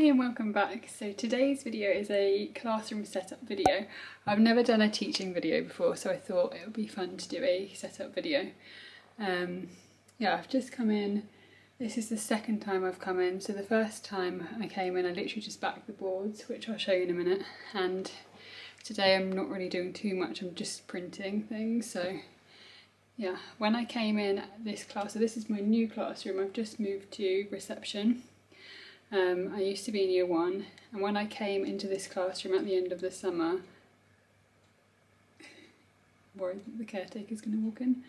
and welcome back. So today's video is a classroom setup video. I've never done a teaching video before, so I thought it would be fun to do a setup video. Yeah, I've just come in. This is the second time I've come in. So the first time I came in, I literally just backed the boards, which I'll show you in a minute. And today I'm not really doing too much, I'm just printing things. So yeah, when I came in this class, so this is my new classroom, I've just moved to reception. I used to be in year 1, and when I came into this classroom at the end of the summer, worried that the caretaker's going to walk in.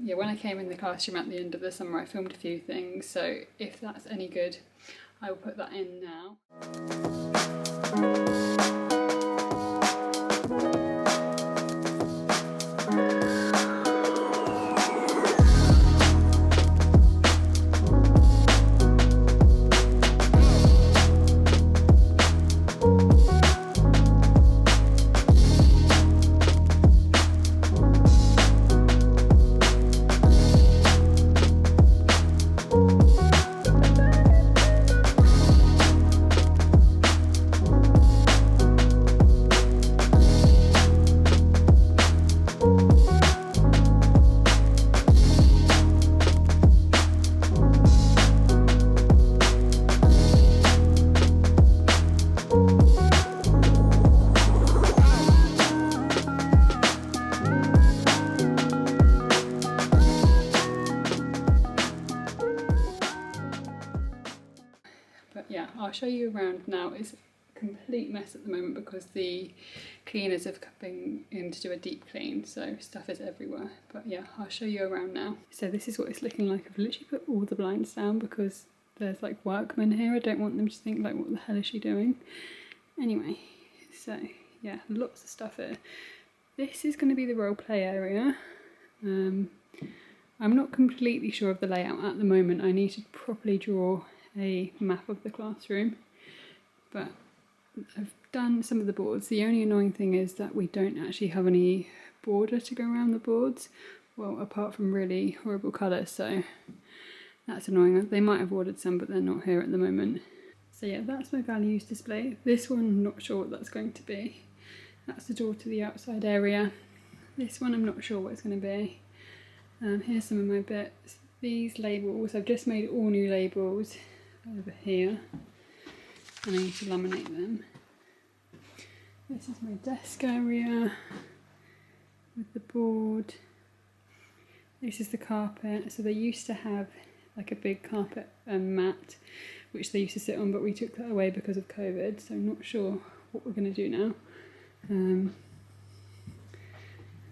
Yeah, when I came in the classroom at the end of the summer, I filmed a few things, so if that's any good, I will put that in now. But yeah, I'll show you around now. It's a complete mess at the moment because the cleaners have been in to do a deep clean, so stuff is everywhere. But yeah, I'll show you around now. So this is what it's looking like. I've literally put all the blinds down because there's like workmen here. I don't want them to think like, what the hell is she doing? Anyway, so yeah, lots of stuff here. This is going to be the role play area. I'm not completely sure of the layout at the moment. I need to properly draw a map of the classroom, but I've done some of the boards. The only annoying thing is that we don't actually have any border to go around the boards, well, apart from really horrible colours, so that's annoying. They might have ordered some, but they're not here at the moment. So yeah, that's my values display. This one, I'm not sure what that's going to be. That's the door to the outside area. This one I'm not sure what it's going to be. Here's some of my bits. These labels, I've just made all new labels over here, and I need to laminate them. This is my desk area with the board. This is the carpet. So they used to have like a big carpet mat which they used to sit on, but we took that away because of COVID, so I'm not sure what we're going to do now. And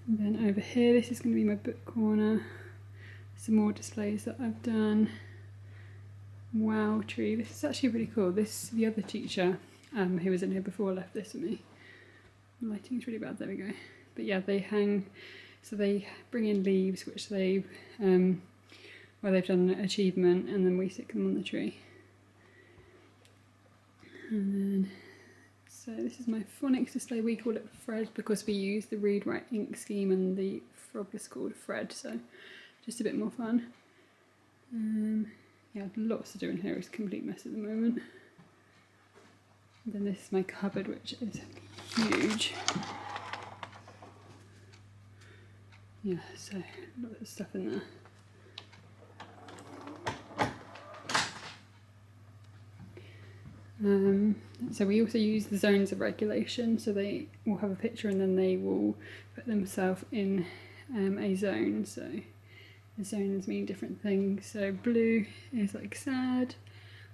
then over here, this is going to be my book corner. Some more displays that I've done. Wow tree, this is actually really cool. This, the other teacher who was in here before left this with me. The lighting's really bad, there we go. But yeah, they hang, so they bring in leaves which they've, where they've done an achievement, and then we stick them on the tree. And then, so this is my phonics display. We call it Fred because we use the read write ink scheme, and the frog is called Fred, so just a bit more fun. Yeah, lots to do in here. It's a complete mess at the moment. And then this is my cupboard, which is huge. Yeah, so lots of stuff in there. So we also use the zones of regulation, so they will have a picture and then they will put themselves in a zone. So the zones mean different things. So blue is like sad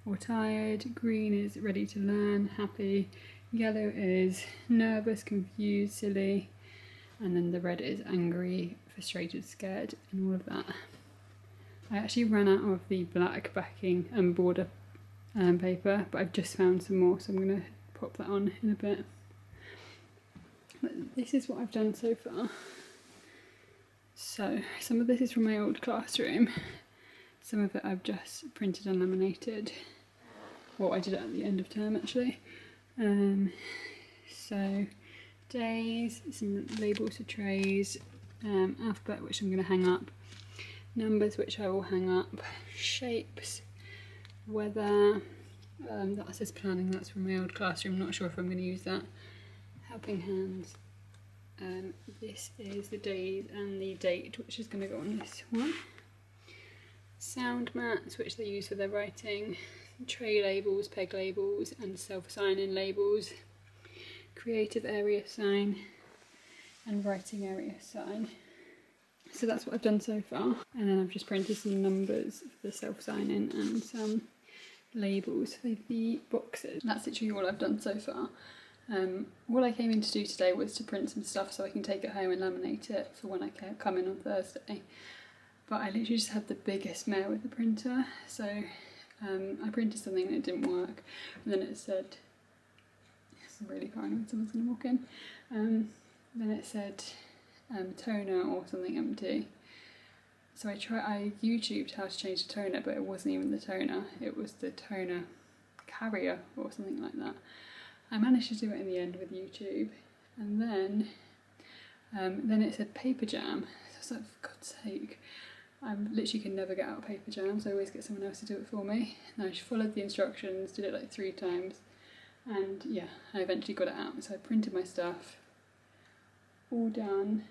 or tired, green is ready to learn, happy, yellow is nervous, confused, silly, and then the red is angry, frustrated, scared, and all of that. I actually ran out of the black backing and border paper, but I've just found some more, so I'm going to pop that on in a bit. But this is what I've done so far. So some of this is from my old classroom, some of it I've just printed and laminated. Well, I did it at the end of term actually. So days, some labels for trays, alphabet which I'm going to hang up, numbers which I will hang up, shapes, weather, That says planning, that's from my old classroom, not sure if I'm going to use that. Helping hands. This is the days and the date, which is going to go on this one. Sound mats, which they use for their writing. Tray labels, peg labels, and self-sign-in labels. Creative area sign and writing area sign. So that's what I've done so far. And then I've just printed some numbers for the self-sign-in and some labels for the boxes. That's literally all I've done so far. All I came in to do today was to print some stuff so I can take it home and laminate it for when I come in on Thursday. But I literally just had the biggest mare with the printer, so I printed something and it didn't work, and then it said, it's really crying when someone's going to walk in, then it said toner or something empty. So I YouTubed how to change the toner, but it wasn't even the toner, it was the toner carrier or something like that. I managed to do it in the end with YouTube, and then it said paper jam. So I was like, for God's sake, I literally can never get out paper jam, so I always get someone else to do it for me. And I just followed the instructions, did it like 3 times, and yeah, I eventually got it out. So I printed my stuff, all done,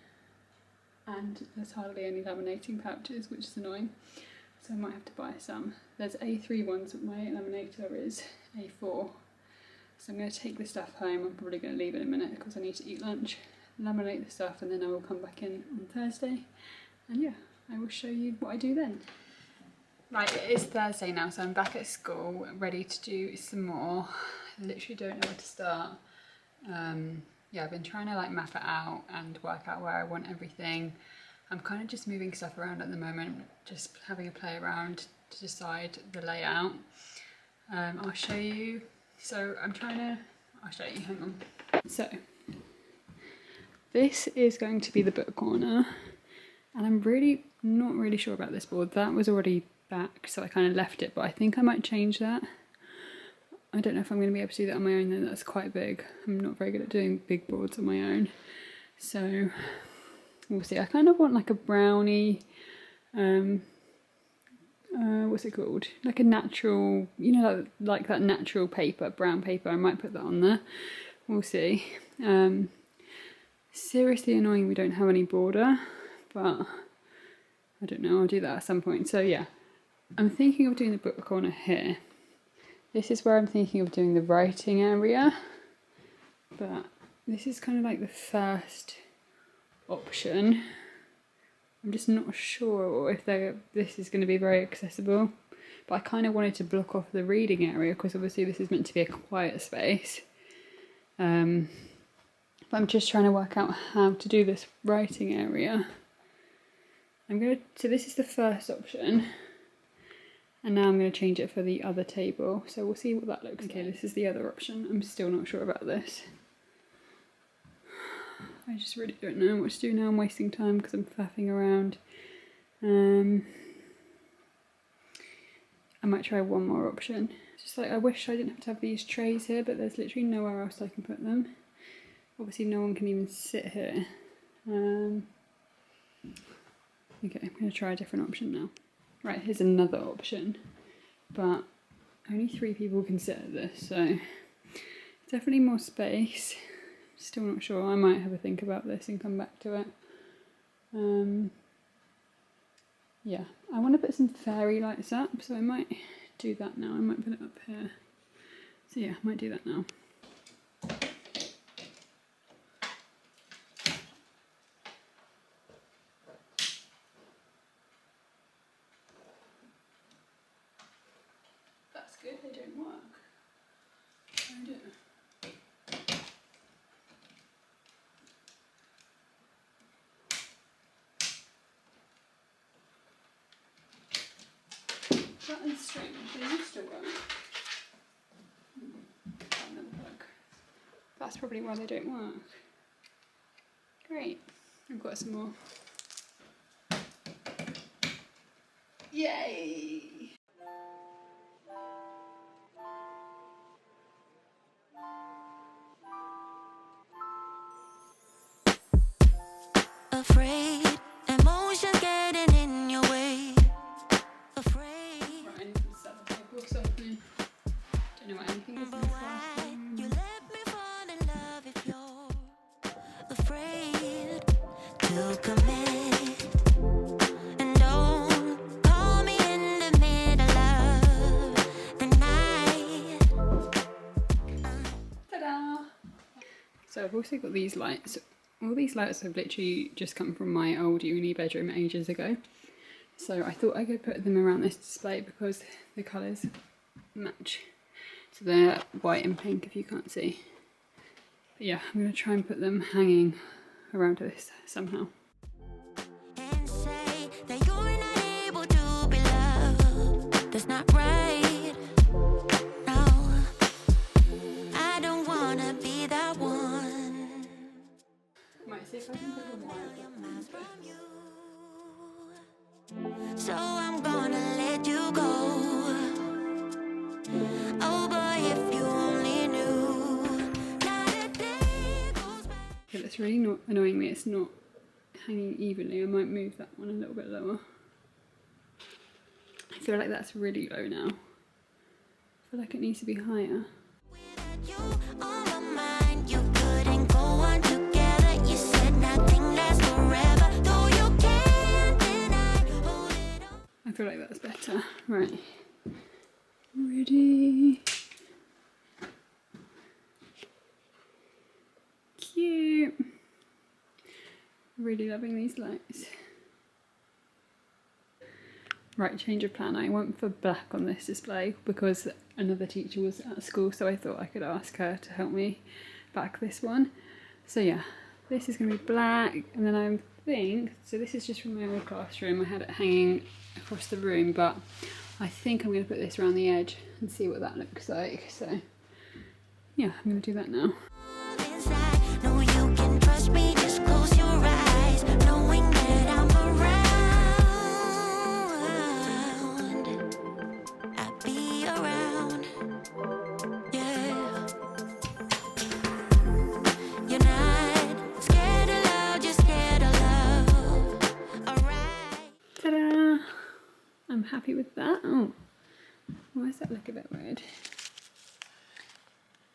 and there's hardly any laminating pouches, which is annoying, so I might have to buy some. There's A3 ones, but my laminator is A4. So I'm going to take the stuff home. I'm probably going to leave it in a minute because I need to eat lunch, laminate the stuff, and then I will come back in on Thursday. And yeah, I will show you what I do then. Right, it is Thursday now, so I'm back at school, ready to do some more. I literally don't know where to start. Yeah, I've been trying to like map it out and work out where I want everything. I'm kind of just moving stuff around at the moment, just having a play around to decide the layout. I'll show you. So I'll show you, hang on. So, this is going to be the book corner, and I'm really not really sure about this board. That was already back, so I kind of left it, but I think I might change that. I don't know if I'm going to be able to do that on my own though, that's quite big. I'm not very good at doing big boards on my own. So, we'll see. I kind of want like a brownie, what's it called? Like a natural, you know, like that natural paper, brown paper. I might put that on there. We'll see. Seriously annoying we don't have any border, but I don't know, I'll do that at some point. So yeah, I'm thinking of doing the book corner here. This is where I'm thinking of doing the writing area, but this is kind of like the first option. I'm just not sure if this is going to be very accessible, but I kind of wanted to block off the reading area because obviously this is meant to be a quiet space. But I'm just trying to work out how to do this writing area. So this is the first option, and now I'm going to change it for the other table, so we'll see what that looks like. Okay, this is the other option. I'm still not sure about this. I just really don't know what to do now. I'm wasting time because I'm faffing around. I might try one more option. Just like, I wish I didn't have to have these trays here, but there's literally nowhere else I can put them. Obviously no one can even sit here. Okay, I'm going to try a different option now. Right, here's another option, but only 3 people can sit at this, so definitely more space. Still not sure. I might have a think about this and come back to it. Yeah, I want to put some fairy lights up, so I might do that now. I might put it up here. So yeah, I might do that now. That's good, they don't work. I do. That is strange, they used to work. Another plug. That's probably why they don't work. Great, I've got some more. Yay! Afraid, emotions getting in your way. Afraid. Right, I need to set the table or something. So I've also got these lights. All these lights have literally just come from my old uni bedroom ages ago. So I thought I could put them around this display because the colours match. So they're white and pink if you can't see. But yeah, I'm going to try and put them hanging around this somehow. And say that you're not able to be loved. That's not right. No, I don't wanna be that one. Might see if I can put the wire behind this. So I'm gonna let you go. Oh boy, if you only knew. Not a day goes by. Okay, that's really not annoying me. It's not hanging evenly. I might move that one a little bit lower. I feel like that's really low now. I feel like it needs to be higher. Without you on my mind, you couldn't go on together. You said nothing lasts forever, though you can't deny. Hold it on. I feel like that's better. Right. Ready. Cute. Really loving these lights. Right, change of plan. I went for black on this display because another teacher was at school, so I thought I could ask her to help me back this one. So yeah, this is going to be black, and then I think, so this is just from my old classroom. I had it hanging across the room, but I think I'm going to put this around the edge and see what that looks like. So yeah, I'm going to do that now. Inside, know you can trust me. Just close your eyes, knowing that I'm around. I'll be around. Yeah. You're not scared of love, just scared of love. Alright. Ta-da! I'm happy with that. Oh, why does that look a bit weird?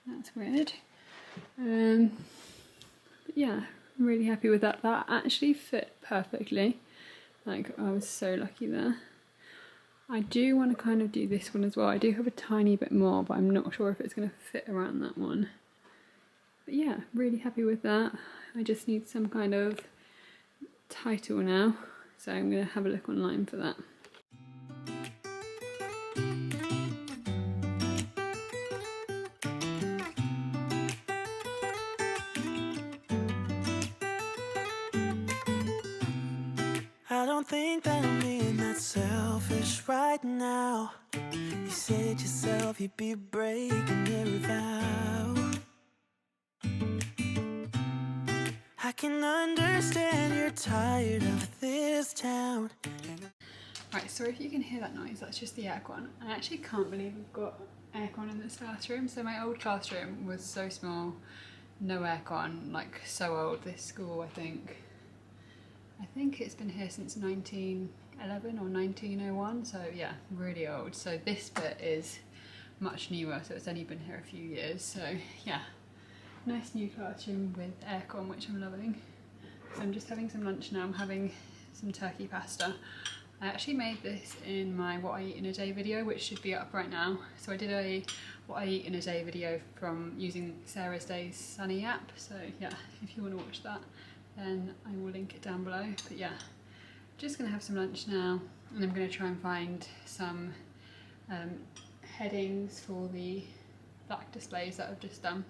That's weird. But yeah, I'm really happy with that. That actually fit perfectly. Like, I was so lucky there. I do want to kind of do this one as well. I do have a tiny bit more, but I'm not sure if it's going to fit around that one. But yeah, really happy with that. I just need some kind of title now. So I'm going to have a look online for that. I don't think that I'm being that selfish right now. You said yourself you'd be breaking every vow. I can understand you're tired of this town. Right, sorry if you can hear that noise, that's just the aircon. I actually can't believe we've got aircon in this classroom. So my old classroom was so small, no aircon, like so old. This school, I think it's been here since 1911 or 1901, so yeah, really old. So this bit is much newer, so it's only been here a few years. So yeah, nice new classroom with aircon, which I'm loving. So I'm just having some lunch now. I'm having some turkey pasta. I actually made this in my What I Eat in a Day video, which should be up right now. So I did a What I Eat in a Day video from using Sarah's Days Sunny app. So yeah, if you want to watch that, then I will link it down below. But yeah, just gonna have some lunch now, and I'm gonna try and find some headings for the black displays that I've just done.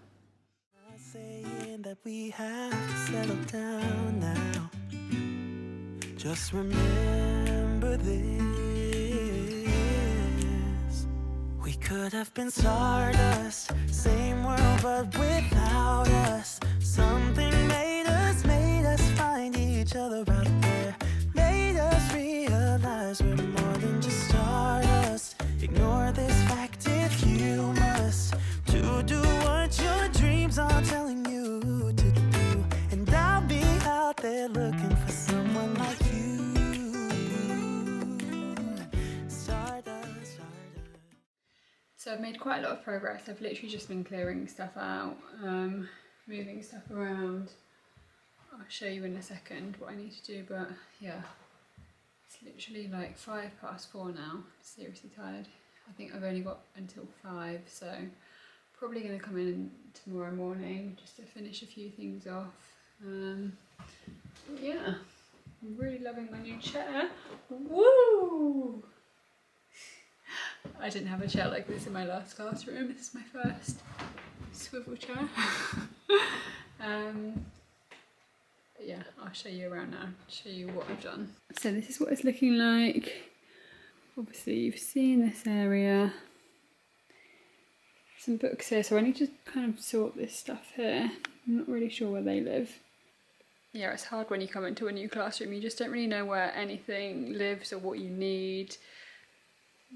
I'm saying that we have to settle down now. Just remember this. We could have been stardust, same world but without us. Something made us find each other out there. Made us realize we're more than just stardust. Ignore this fact if you must, to do what your dreams are telling you to do. And I'll be out there looking for someone like you. Stardust, stardust. So I've made quite a lot of progress. I've literally just been clearing stuff out, moving stuff around. I'll show you in a second what I need to do, but yeah, it's literally like 4:05 now. I'm seriously tired. I think I've only got until 5, so Probably going to come in tomorrow morning just to finish a few things off. Yeah, I'm really loving my new chair. Woo! I didn't have a chair like this in my last classroom. This is my first swivel chair. But yeah, I'll show you around now, show you what I've done. So this is what it's looking like. Obviously you've seen this area. Some books here, so I need to kind of sort this stuff here. I'm not really sure where they live. Yeah, it's hard when you come into a new classroom. You just don't really know where anything lives or what you need.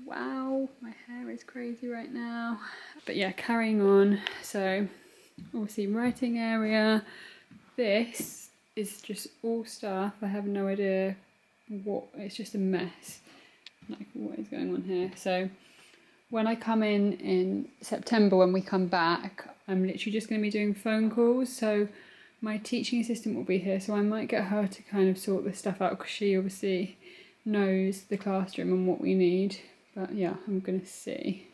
Wow, my hair is crazy right now. But yeah, carrying on. So obviously writing area. This is just all stuff. I have no idea what, it's just a mess. Like what is going on here. So when I come in September, when we come back, I'm literally just going to be doing phone calls. So my teaching assistant will be here, so I might get her to kind of sort this stuff out because she obviously knows the classroom and what we need. But yeah, I'm going to see.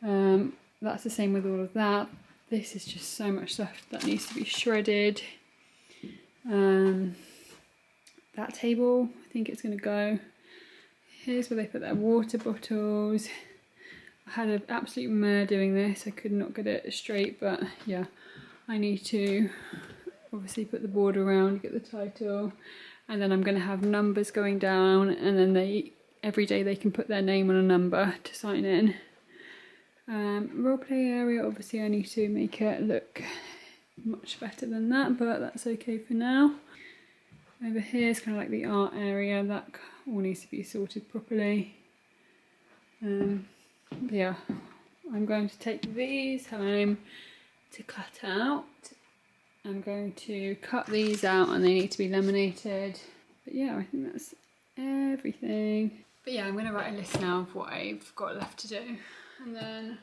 That's the same with all of that. This is just so much stuff that needs to be shredded. That table, I think it's going to go. Here's where they put their water bottles. I had an absolute mare doing this. I could not get it straight, but yeah, I need to obviously put the border around, get the title, and then I'm going to have numbers going down, and then every day they can put their name on a number to sign in. Roleplay area, obviously I need to make it look much better than that, but that's okay for now. Over here is kind of like the art area, that all needs to be sorted properly. Yeah, I'm going to take these home to cut out. I'm going to cut these out and they need to be laminated. But yeah, I think that's everything. But yeah, I'm going to write a list now of what I've got left to do and then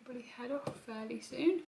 probably head off fairly soon.